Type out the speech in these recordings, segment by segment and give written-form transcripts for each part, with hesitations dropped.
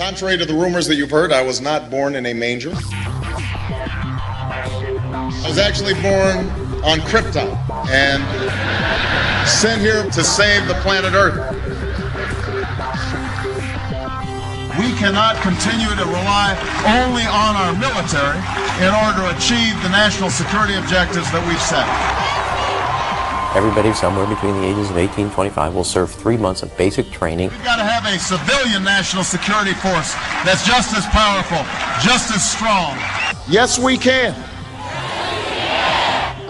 Contrary to the rumors that you've heard, I was not born in a manger. I was actually born on Krypton and sent here to save the planet Earth. We cannot continue to rely only on our military in order to achieve the national security objectives that we've set. Everybody somewhere between the ages of 18 and 25 will serve 3 months of basic training. We've got to have a civilian national security force that's just as powerful, just as strong. Yes, we can.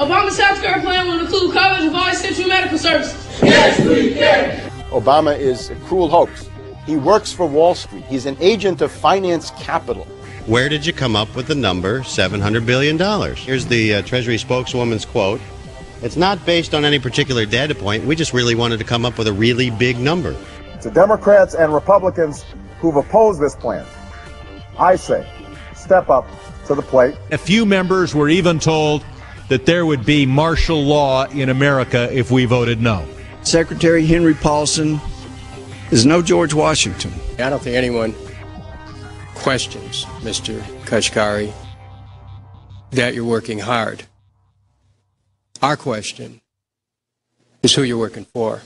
Obama's healthcare plan will include coverage of all essential medical services. Yes, we can. Obama is a cruel hoax. He works for Wall Street. He's an agent of finance capital. Where did you come up with the number $700 billion? Here's the Treasury spokeswoman's quote. It's not based on any particular data point. We just really wanted to come up with a really big number. To Democrats and Republicans who've opposed this plan, I say, step up to the plate. A few members were even told that there would be martial law in America if we voted no. Secretary Henry Paulson is no George Washington. I don't think anyone questions, Mr. Kashkari, that you're working hard. Our question is who you're working for.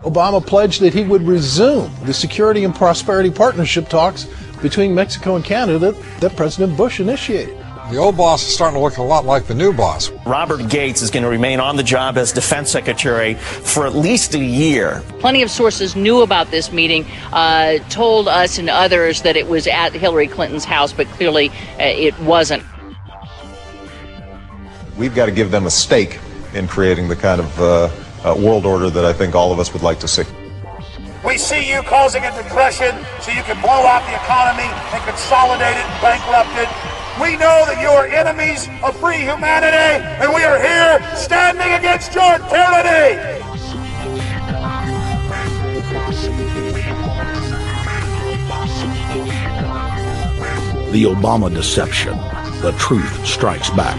Obama pledged that he would resume the Security and Prosperity Partnership talks between Mexico and Canada that President Bush initiated. The old boss is starting to look a lot like the new boss. Robert Gates is going to remain on the job as defense secretary for at least a year. Plenty of sources knew about this meeting, told us and others that it was at Hillary Clinton's house, but clearly it wasn't. We've got to give them a stake in creating the kind of world order that I think all of us would like to see. We see you causing a depression so you can blow out the economy and consolidate it and bankrupt it. We know that you are enemies of free humanity, and we are here standing against your tyranny. The Obama deception. The truth strikes back.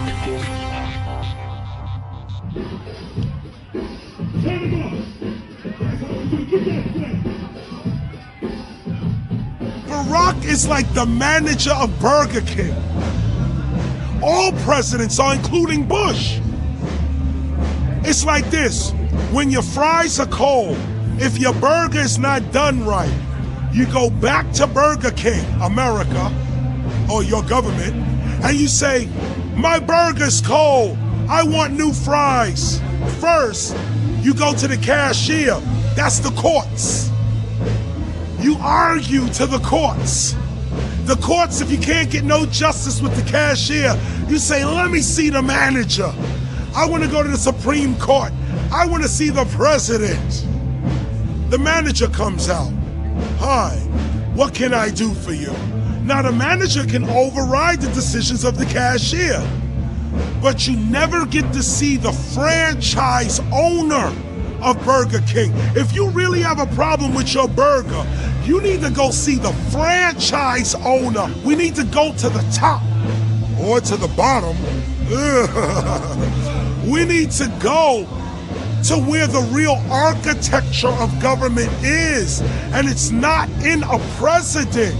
Barack is like the manager of Burger King. All presidents are, including Bush. It's like this: when your fries are cold, if your burger is not done right, you go back to Burger King, America, or your government, and you say, my burger's cold, I want new fries. First, you go to the cashier, that's the courts. You argue to the courts. The courts, if you can't get no justice with the cashier, you say, let me see the manager. I want to go to the Supreme Court. I want to see the president. The manager comes out. Hi, what can I do for you? Now the manager can override the decisions of the cashier, but you never get to see the franchise owner of Burger King. If you really have a problem with your burger, you need to go see the franchise owner. We need to go to the top or to the bottom. We need to go to where the real architecture of government is. And it's not in a president.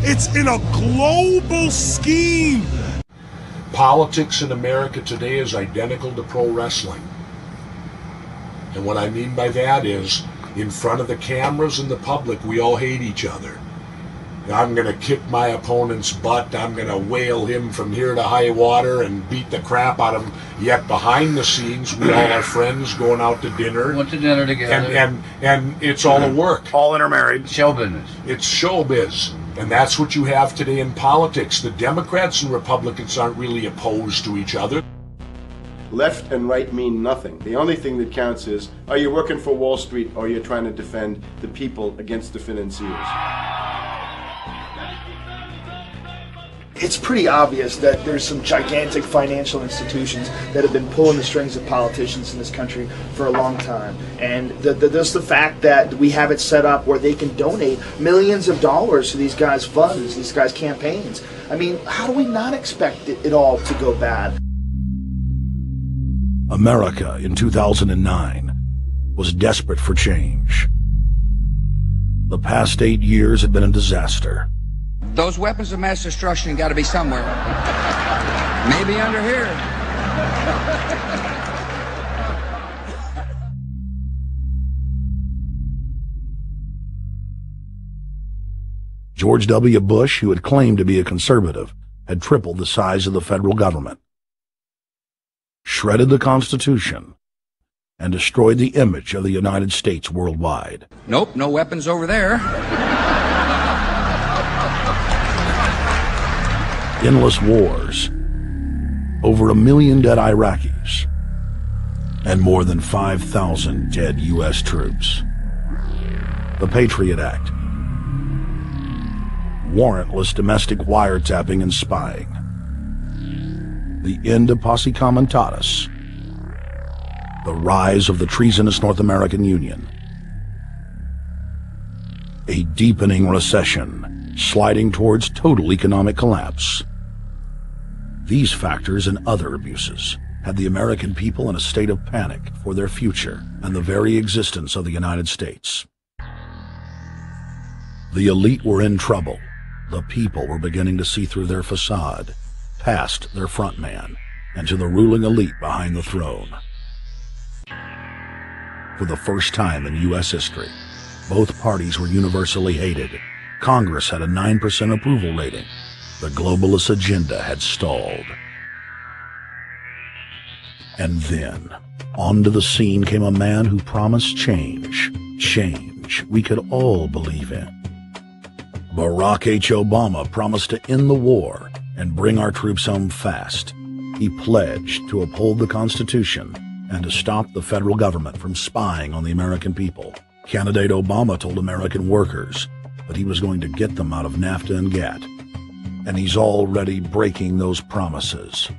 It's in a global scheme. Politics in America today is identical to pro wrestling. And what I mean by that is, in front of the cameras and the public, we all hate each other. I'm going to kick my opponent's butt. I'm going to whale him from here to high water and beat the crap out of him. Yet behind the scenes, we all are friends going out to dinner. Went to dinner together. And it's all a work. All intermarried. Show business. It's showbiz. And that's what you have today in politics. The Democrats and Republicans aren't really opposed to each other. Left and right mean nothing. The only thing that counts is, are you working for Wall Street or you're trying to defend the people against the financiers? It's pretty obvious that there's some gigantic financial institutions that have been pulling the strings of politicians in this country for a long time. And there's the fact that we have it set up where they can donate millions of dollars to these guys' funds, these guys' campaigns. I mean, how do we not expect it all to go bad? America in 2009 was desperate for change. The past 8 years had been a disaster. Those weapons of mass destruction got to be somewhere. Maybe under here. George W. Bush, who had claimed to be a conservative, had tripled the size of the federal government, shredded the Constitution, and destroyed the image of the United States worldwide. Nope, no weapons over there. Endless wars, over 1 million dead Iraqis, and more than 5,000 dead U.S. troops. The Patriot Act, warrantless domestic wiretapping and spying, the end of Posse Comitatus, the rise of the treasonous North American Union, a deepening recession sliding towards total economic collapse. These factors and other abuses had the American people in a state of panic for their future and the very existence of the United States. The elite were in trouble. The people were beginning to see through their facade, past their front man, and to the ruling elite behind the throne. For the first time in U.S. history, both parties were universally hated. Congress had a 9% approval rating. The globalist agenda had stalled. And then, onto the scene came a man who promised change. Change we could all believe in. Barack H. Obama promised to end the war and bring our troops home fast. He pledged to uphold the Constitution and to stop the federal government from spying on the American people. Candidate Obama told American workers that he was going to get them out of NAFTA and GATT. And he's already breaking those promises.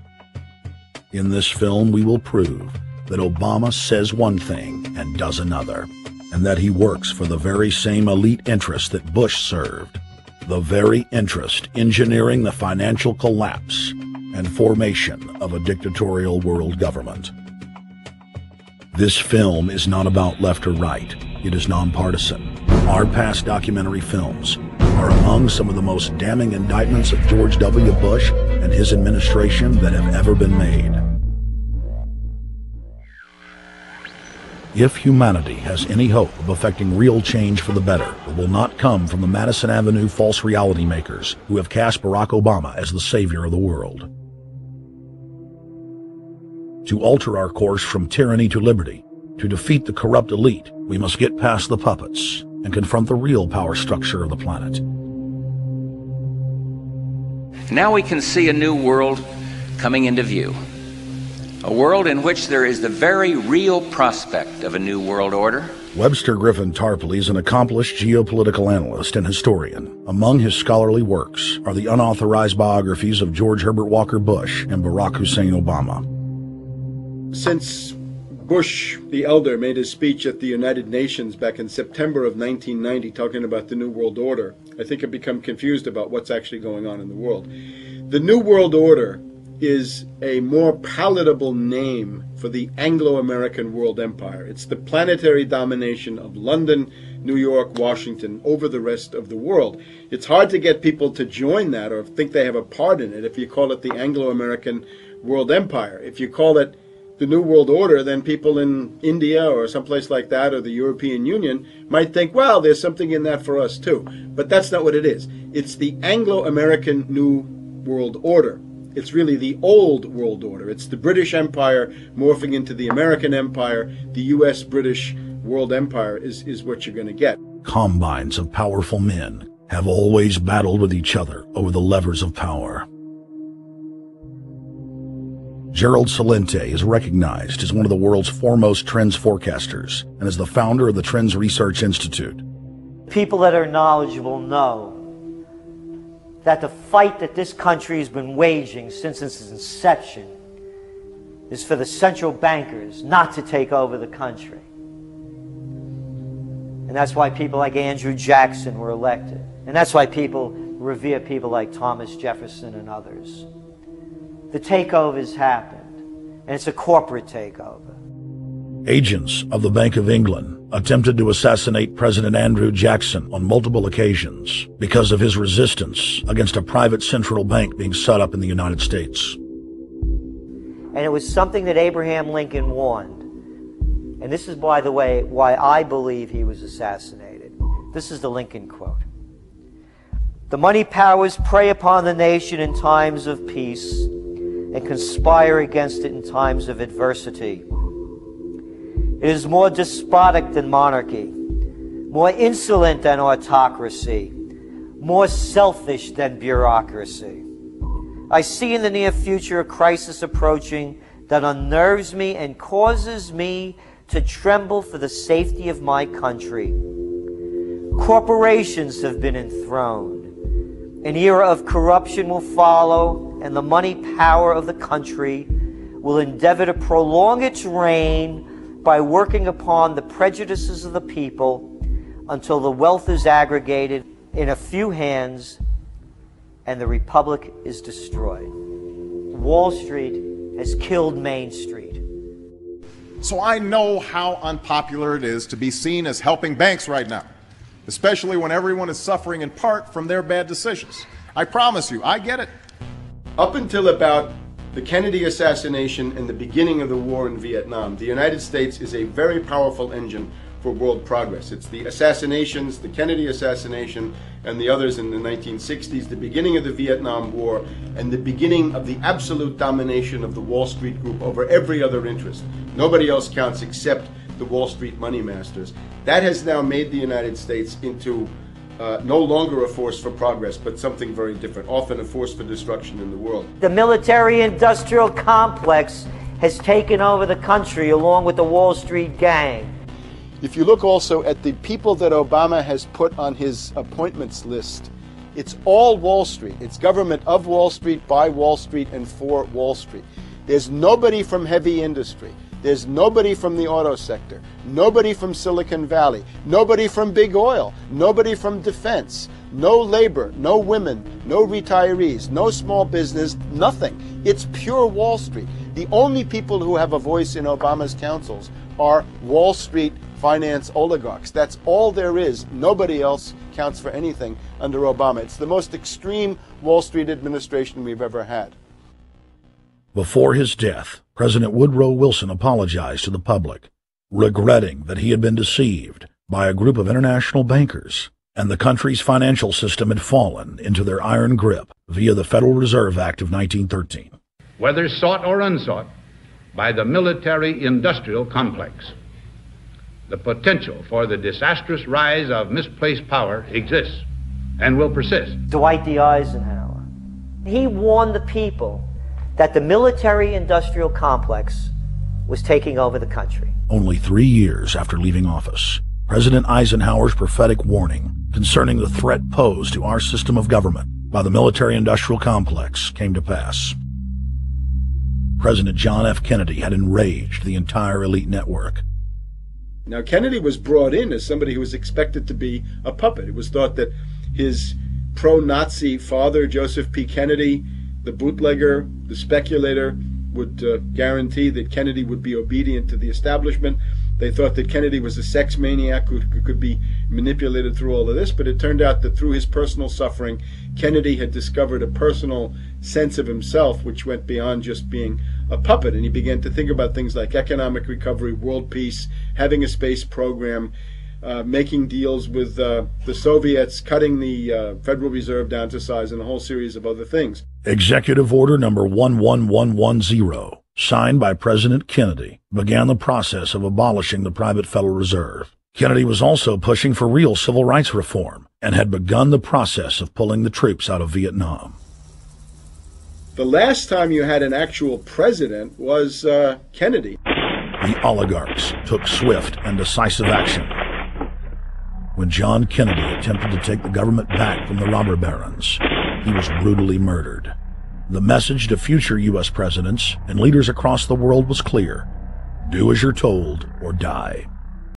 In this film, we will prove that Obama says one thing and does another, and that he works for the very same elite interests that Bush served, the very interest engineering the financial collapse and formation of a dictatorial world government. This film is not about left or right. It is nonpartisan. Our past documentary films are among some of the most damning indictments of George W. Bush and his administration that have ever been made. If humanity has any hope of effecting real change for the better, it will not come from the Madison Avenue false reality makers who have cast Barack Obama as the savior of the world. To alter our course from tyranny to liberty, to defeat the corrupt elite, we must get past the puppets and confront the real power structure of the planet. Now we can see a new world coming into view. A world in which there is the very real prospect of a new world order. Webster Griffin Tarpley is an accomplished geopolitical analyst and historian. Among his scholarly works are the unauthorized biographies of George Herbert Walker Bush and Barack Hussein Obama. Since Bush the elder made his speech at the United Nations back in September of 1990 talking about the New World Order, I think I've become confused about what's actually going on in the world. The New World Order is a more palatable name for the Anglo-American world empire. It's the planetary domination of London, New York, Washington over the rest of the world. It's hard to get people to join that or think they have a part in it if you call it the Anglo-American world empire. If you call it the New World Order, then people in India or someplace like that or the European Union might think, well, there's something in that for us too. But that's not what it is. It's the Anglo-American New World Order. It's really the old world order. It's the British Empire morphing into the American Empire. The U.S.-British world empire is what you're going to get. Combines of powerful men have always battled with each other over the levers of power. Gerald Celente is recognized as one of the world's foremost trends forecasters and is the founder of the Trends Research Institute. People that are knowledgeable know that the fight that this country has been waging since its inception is for the central bankers not to take over the country. And that's why people like Andrew Jackson were elected. And that's why people revere people like Thomas Jefferson and others. The takeover's happened, and it's a corporate takeover. Agents of the Bank of England, attempted to assassinate President Andrew Jackson on multiple occasions because of his resistance against a private central bank being set up in the United States. And it was something that Abraham Lincoln warned. And this is, by the way, why I believe he was assassinated. This is the Lincoln quote. "The money powers prey upon the nation in times of peace and conspire against it in times of adversity. It is more despotic than monarchy, more insolent than autocracy, more selfish than bureaucracy. I see in the near future a crisis approaching that unnerves me and causes me to tremble for the safety of my country. Corporations have been enthroned. An era of corruption will follow, and the money power of the country will endeavor to prolong its reign by working upon the prejudices of the people until the wealth is aggregated in a few hands and the republic is destroyed. Wall Street has killed Main Street." So I know how unpopular it is to be seen as helping banks right now, especially when everyone is suffering in part from their bad decisions. I promise you, I get it. Up until about the Kennedy assassination and the beginning of the war in Vietnam, the United States is a very powerful engine for world progress. It's the assassinations, the Kennedy assassination, and the others in the 1960s, the beginning of the Vietnam War, and the beginning of the absolute domination of the Wall Street group over every other interest. Nobody else counts except the Wall Street money masters. That has now made the United States into no longer a force for progress, but something very different, often a force for destruction in the world. The military-industrial complex has taken over the country along with the Wall Street gang. If you look also at the people that Obama has put on his appointments list, it's all Wall Street. It's government of Wall Street, by Wall Street, and for Wall Street. There's nobody from heavy industry. There's nobody from the auto sector, nobody from Silicon Valley, nobody from big oil, nobody from defense, no labor, no women, no retirees, no small business, nothing. It's pure Wall Street. The only people who have a voice in Obama's councils are Wall Street finance oligarchs. That's all there is. Nobody else counts for anything under Obama. It's the most extreme Wall Street administration we've ever had. Before his death, President Woodrow Wilson apologized to the public, regretting that he had been deceived by a group of international bankers, and the country's financial system had fallen into their iron grip via the Federal Reserve Act of 1913. Whether sought or unsought by the military-industrial complex, the potential for the disastrous rise of misplaced power exists and will persist. Dwight D. Eisenhower, he warned the people that the military-industrial complex was taking over the country. Only 3 years after leaving office, President Eisenhower's prophetic warning concerning the threat posed to our system of government by the military-industrial complex came to pass. President John F. Kennedy had enraged the entire elite network. Now, Kennedy was brought in as somebody who was expected to be a puppet. It was thought that his pro-Nazi father, Joseph P. Kennedy, the bootlegger, the speculator, would guarantee that Kennedy would be obedient to the establishment. They thought that Kennedy was a sex maniac who could be manipulated through all of this, but it turned out that through his personal suffering, Kennedy had discovered a personal sense of himself which went beyond just being a puppet, and he began to think about things like economic recovery, world peace, having a space program, making deals with the Soviets, cutting the Federal Reserve down to size, and a whole series of other things. Executive Order number 11110, signed by President Kennedy, began the process of abolishing the private Federal Reserve. Kennedy was also pushing for real civil rights reform and had begun the process of pulling the troops out of Vietnam. The last time you had an actual president was Kennedy. The oligarchs took swift and decisive action. When John Kennedy attempted to take the government back from the robber barons, he was brutally murdered. The message to future U.S. presidents and leaders across the world was clear: do as you're told or die.